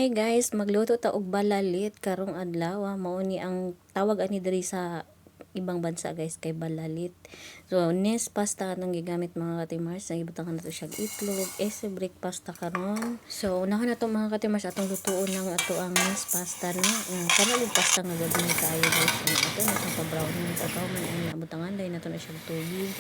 Hi guys, magluto ta og balalit karong adlaw. Mao ni ang tawag ani diri sa ibang bansa guys kay balalit. So nes pasta nang gigamit mga katimars, nagibutangan nato siya itlog, break pasta karon. So unahan nato mga katimars atong lutuon ng ato ang nes pasta no. Kana og pasta nga gabi kaayo guys. Ato na siyang pa-brown ni pagkaw man ang nabutangan dai nato na siyang tubig.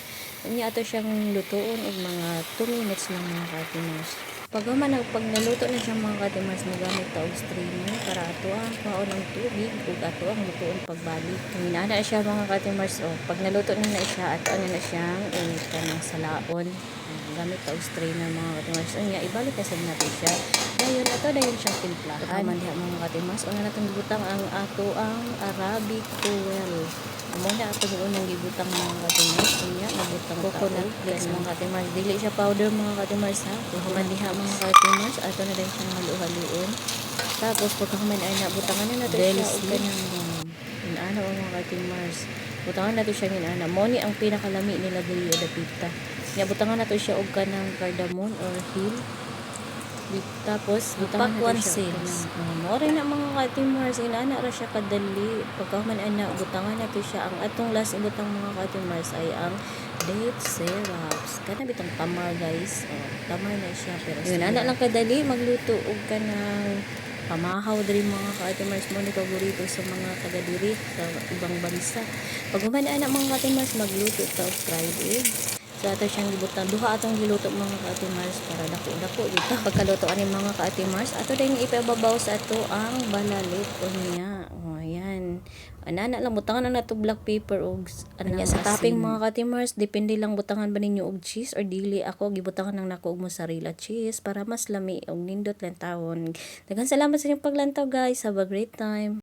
Unya ato siyang lutuon og mga 2 minutes lang mga katimars. Pag naluto na siya mga katimars, magamit ta og strainer para ato ang kuhaon ng tubig ug ato ang lutuon pagbalik. Kung na siya mga katimars, pag naluto na siya, ato na siyang initan ng salaon. Gamit ta og strainer mga katimars. Unya ibalik na sad natin siya. Dayon siyang timplahan. Kaman diha mga katimars, una natong gibutang ang ato ang Arabic 12. Amo na ato unang gibutang mga katimars. Unya nabutang coconut flakes mga katimars. Dili siya powder mga katimars ha. Kaman diha mga katimars, ato na din siyang halu-haluon. Tapos pagkahuman ay nabutangan na nato siya og kanang inana mga katimars. Butangan nato siya inana. Mo ni ang pinakalami nila diri sa pita. Nya butangan nato siya og kanang cardamom or hill. Tapos butangan nato siya mo rin na mga katimars, inana ra siya kadali. Pagkahuman ay butangan nato siya. Ang atong last ibutang mga katimars ay ang date syrups. Kana bitong tamar guys. Tamar na siya pero yun ana lang kadali magluto og kanang pamahaw diri mga katimars. Mo ni paborito sa mga taga diri sa ibang bansa. Pag human ana mga katimars, magluto ta og fried egg. So ato siyang gibutan, duha atong giluto mga katimars para dako-dako dito. Pagkaluto ani mga katimars, ato din ipababaw sa ato ang balalit unya. Ayan. Anana lang butangan na nato black pepper og sa topping mga katimars, depende lang butangan ba ninyo og cheese or dili. Ako gibutangan nang nako og mozzarella cheese para mas lami og nindot lang tawon. Daghang salamat sa inyong paglantaw guys. Have a great time.